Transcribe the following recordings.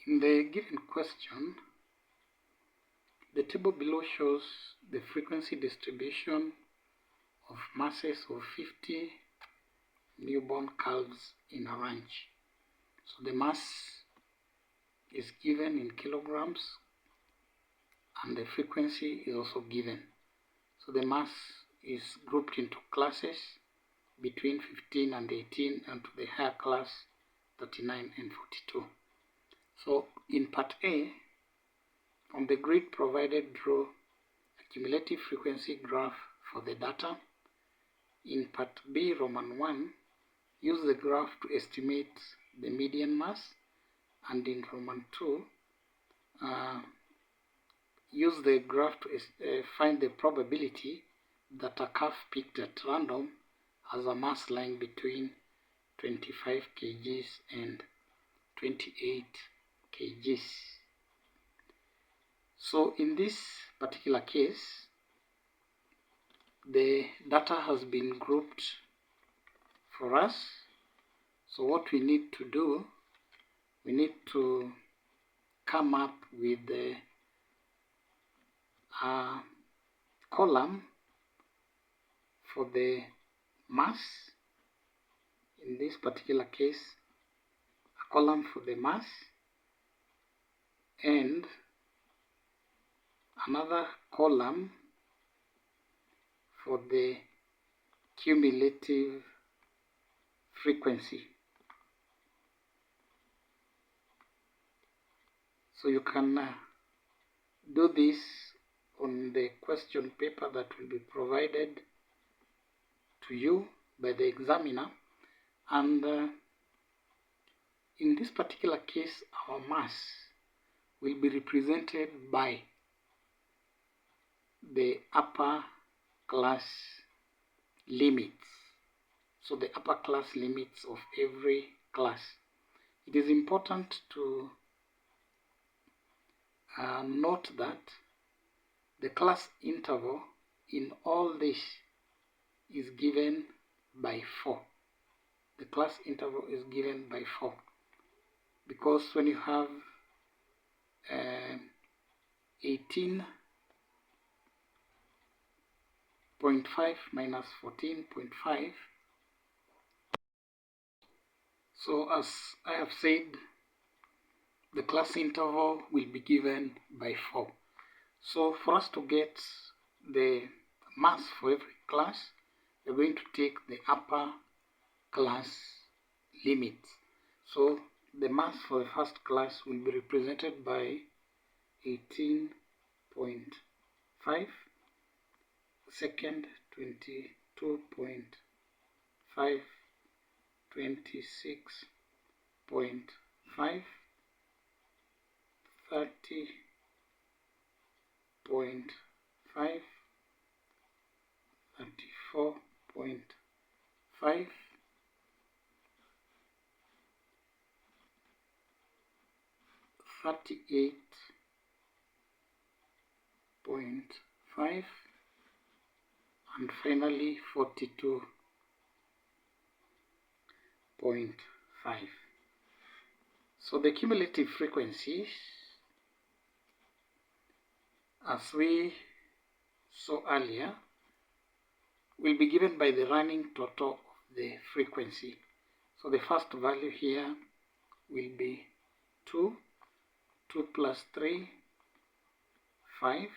In the given question, the table below shows the frequency distribution of masses of 50 newborn calves in a ranch. So the mass is given in kilograms and the frequency is also given. So the mass is grouped into classes between 15 and 18 and to the higher class 39 and 42. So in part A, on the grid provided, draw a cumulative frequency graph for the data. In part B, Roman 1, use the graph to estimate the median mass, and in Roman 2, use the graph to find the probability that a calf picked at random has a mass lying between 25 kgs and 28 kgs. So in this particular case, the data has been grouped for us. So what we need to do, we need to come up with the column for the mass. In this particular case, a column for the mass and another column for the cumulative frequency. So you can do this on the question paper that will be provided to you by the examiner, and in this particular case our mass will be represented by the upper class limits. So the upper class limits of every class. It is important to note that the class interval in all this is given by 4. The class interval is given by 4 because when you have 18.5 minus 14.5, so as I have said, the class interval will be given by 4. So for us to get the mass for every class, we're going to take the upper class limit. So the mass for the first class will be represented by 18.5, second 22.5, 26.5, 30.5, 34.5, 38.5, and finally 42.5. So the cumulative frequencies, as we saw earlier, will be given by the running total of the frequency. So the first value here will be 2, 2 plus 3, 5,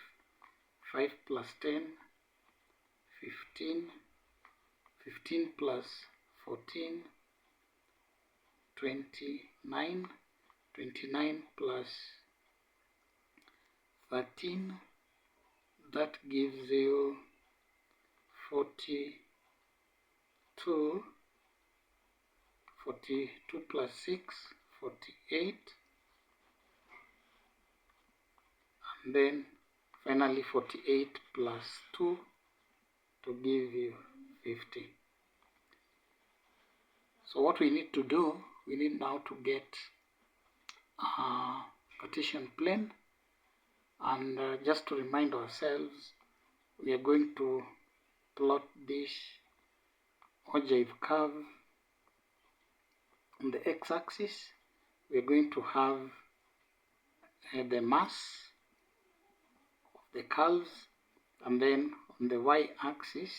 5 plus 10, 15, 15 plus 14, 29, 29 plus 13, that gives you 42, 42 plus 6, 48, and then finally 48 plus 2 to give you 50. So what we need to do, we need now to get a Cartesian plane, and just to remind ourselves, we are going to plot this Ogive curve on the x-axis. We are going to have the mass of the curves, and then on the y-axis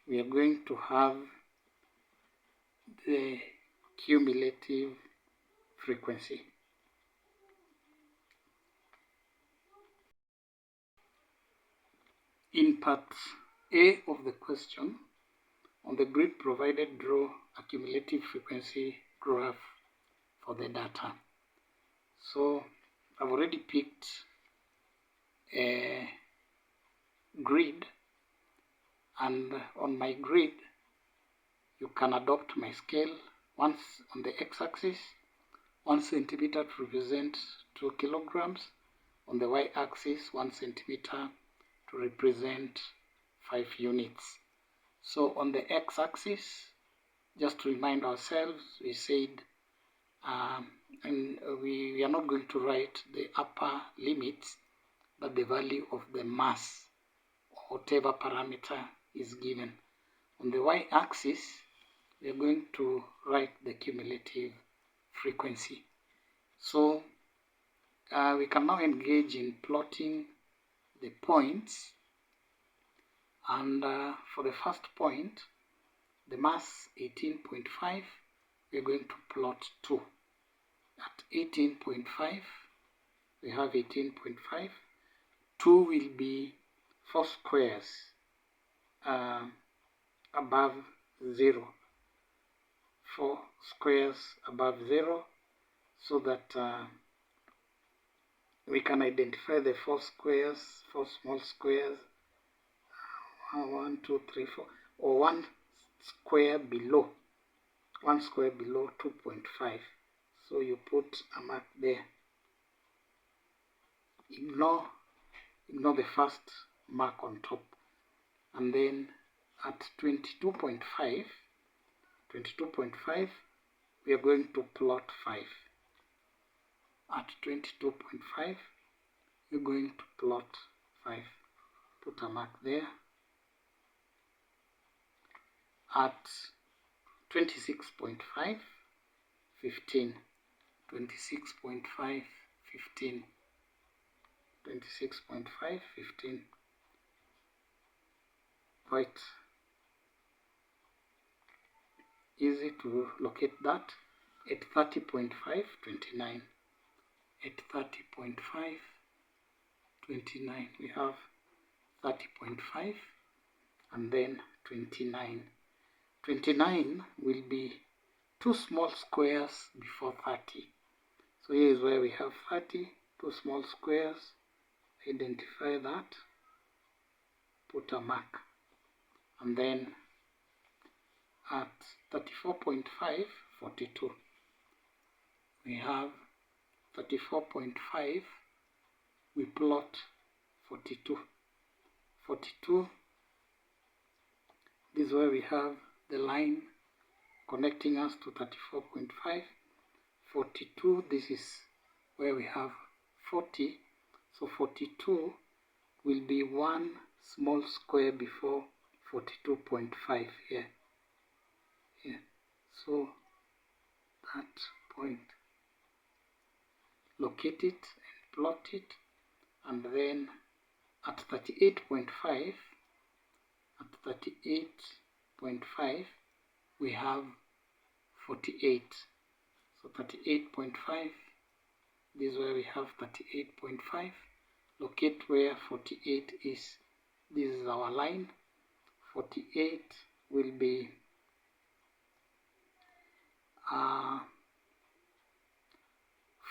we are going to have the cumulative frequency. In part A of the question, on the grid provided, draw a cumulative frequency graph for the data. So I've already picked a grid, and on my grid you can adopt my scale. Once on the x-axis, 1 centimeter to represent 2 kilograms. On the y-axis, 1 centimeter to represent 5 units. So on the x-axis, just to remind ourselves, we said and we are not going to write the upper limits, but the value of the mass, or whatever parameter is given. On the y-axis, we are going to write the cumulative frequency. So we can now engage in plotting the points, and for the first point, the mass 18.5, we are going to plot 2. At 18.5, we have 18.5. 2 will be 4 squares above 0. 4 squares above 0, so that we can identify the 4 squares, 4 small squares, 1, 2, 3, 4, or 1 square below 2.5. So you put a mark there. Ignore the first mark on top, and then at 22.5, we are going to plot 5. At 22.5, we're going to plot 5. Put a mark there. At 26.5, 15. 26.5, 15. 26.5, 15. Quite easy to locate that. At 30.5, 29. At 30.5, 29. We have 30.5 and then 29. 29 will be 2 small squares before 30. So here is where we have 30, 2 small squares. Identify that, put a mark, and then at 34.5, 42. We have 34.5, we plot 42. 42, this is where we have the line connecting us to 34.5. 42, this is where we have 40. So 42 will be 1 small square before 42.5 here. So that point, locate it and plot it, and then at 38.5, we have 48. So 38.5, this is where we have 38.5. Locate where 48 is. This is our line. 48 will be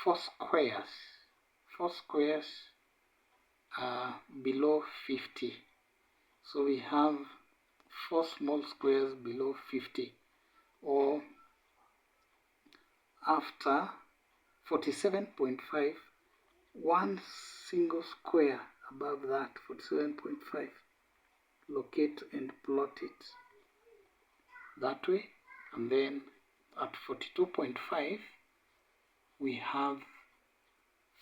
4 squares. 4 squares below 50. So we have 4 small squares below 50, or after 47.5, 1 single square above that, 47.5. Locate and plot it that way, and then at 42.5 we have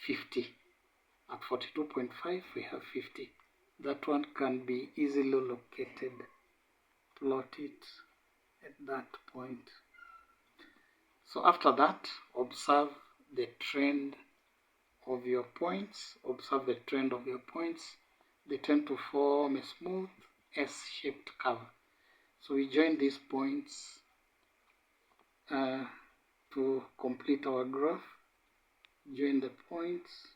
50. At 42.5 we have 50. That one can be easily located. Plot it at that point. So after that, observe the trend of your points, observe the trend of your points, they tend to form a smooth S-shaped curve. So we join these points to complete our graph. Join the points.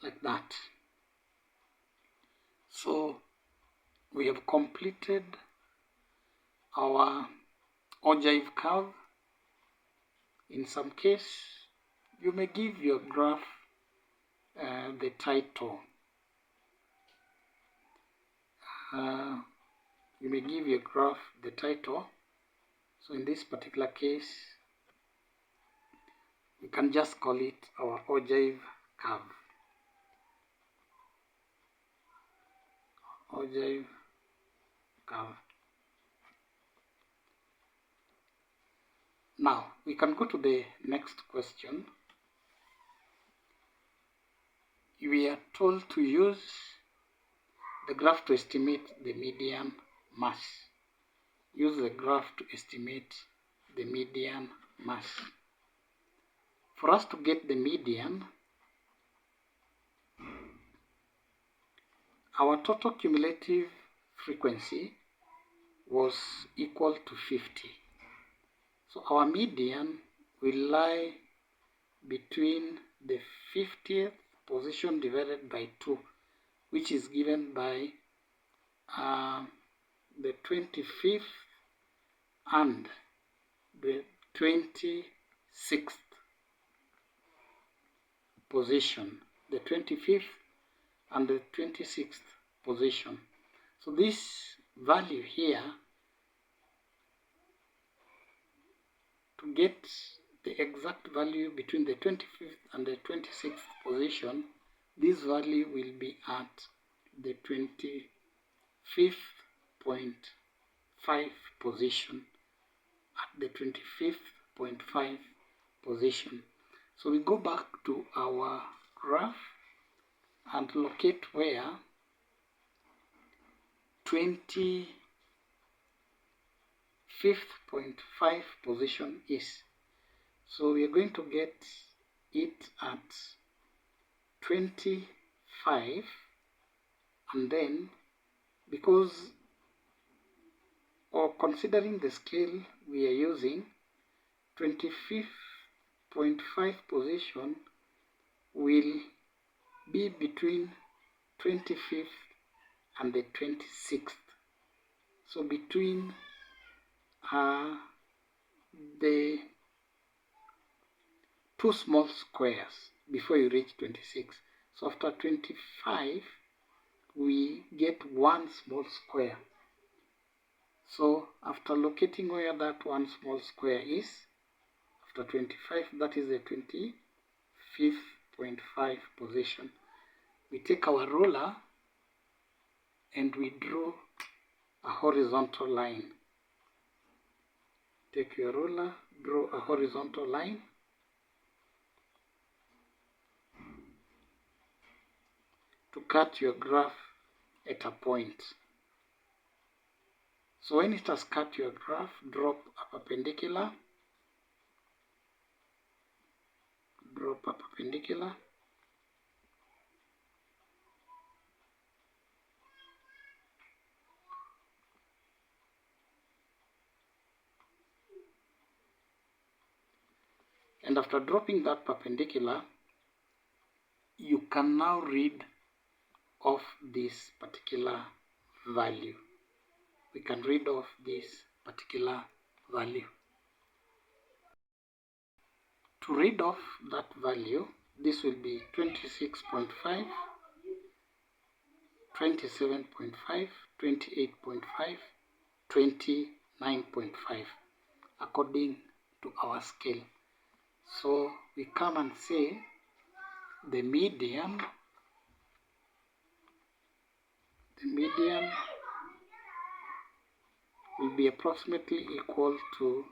Like that. So we have completed our ogive curve. In some case, you may give your graph the title. You may give your graph the title. So in this particular case, we can just call it our ogive curve. Ogive curve. Now, we can go to the next question. We are told to use the graph to estimate the median mass. Use the graph to estimate the median mass. For us to get the median, our total cumulative frequency was equal to 50. So our median will lie between the 50th position divided by 2, which is given by the 25th and the 26th position. The 25th and the 26th position. So this value here, to get the exact value between the 25th and the 26th position, this value will be at the 25th.5 position. At the 25th.5 position. So we go back to our graph and locate where 25th.5 position is. So we are going to get it at 25, and then because or considering the scale we are using, 25th.5 position will be between 25th and the 26th. So between the two small squares before you reach 26. So after 25, we get one small square. So after locating where that one small square is, after 25, that is the 25th.5 position. We take our ruler and we draw a horizontal line. Take your ruler, draw a horizontal line. To cut your graph at a point. So when it has cut your graph, drop a perpendicular. Drop a perpendicular. And after dropping that perpendicular, you can now read off this particular value. We can read off this particular value. To read off that value, this will be 26.5, 27.5, 28.5, 29.5 according to our scale. So we come and say the median the median will be approximately equal to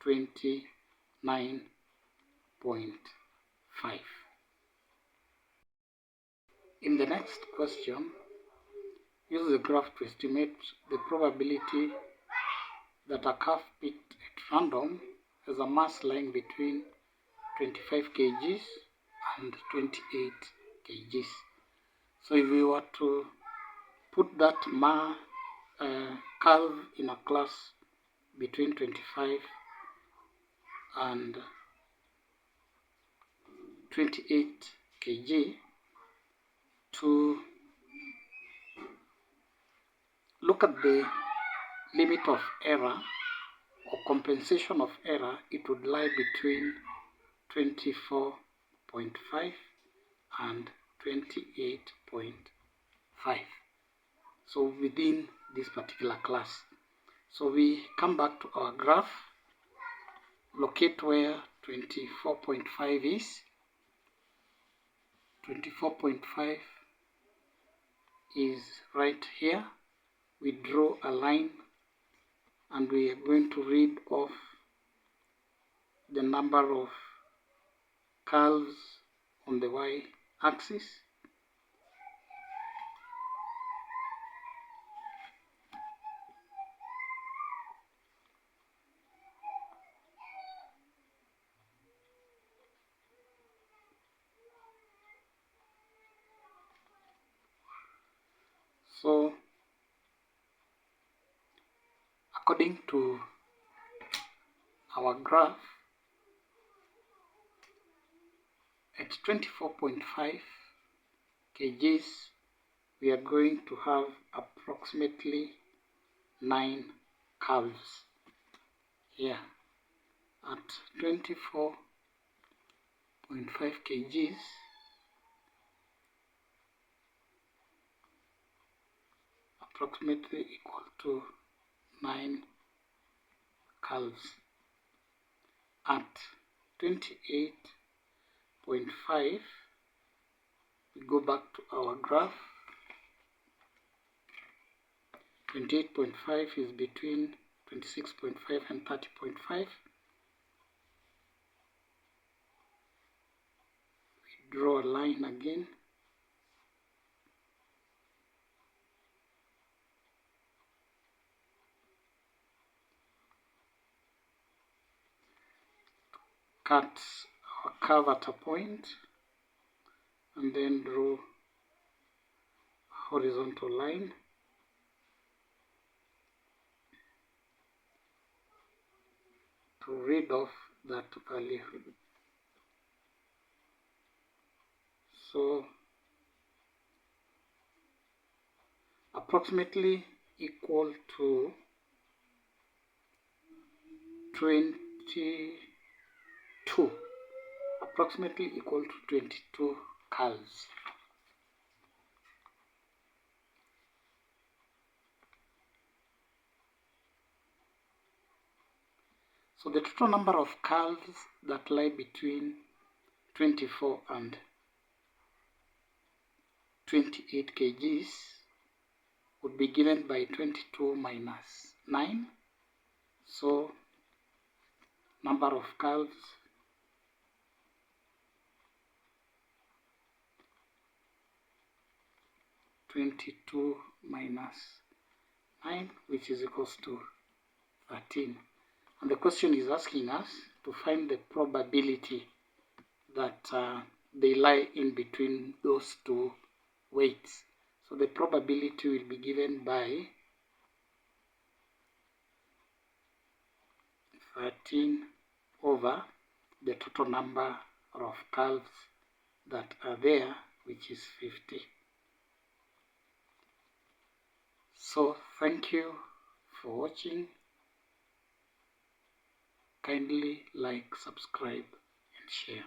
29.5. In the next question, use the graph to estimate the probability that a calf picked at random has a mass lying between 25 kgs and 28 kgs. So if we were to put that calf in a class between 25 and 28 kg, to look at the limit of error or compensation of error, it would lie between 24.5 and 28.5. So within this particular class. So we come back to our graph, locate where 24.5 is. 24.5 is right here. We draw a line and we are going to read off the number of calves on the y-axis. So according to our graph, at 24.5 kgs, we are going to have approximately 9 calves here. At 24.5 kgs, approximately equal to 9 calves. At 28.5, we go back to our graph. 28.5 is between 26.5 and 30.5. We draw a line again. Cut our curve at a point and then draw a horizontal line. To read off that value. So approximately equal to 22. Approximately equal to 22 calves. So the total number of calves that lie between 24 and 28 kgs would be given by 22 minus 9. So number of calves (22 minus 9), which is equals to 13. And the question is asking us to find the probability that they lie in between those two weights. So the probability will be given by 13 over the total number of calves that are there, which is 50. So thank you for watching. Kindly like, subscribe and share.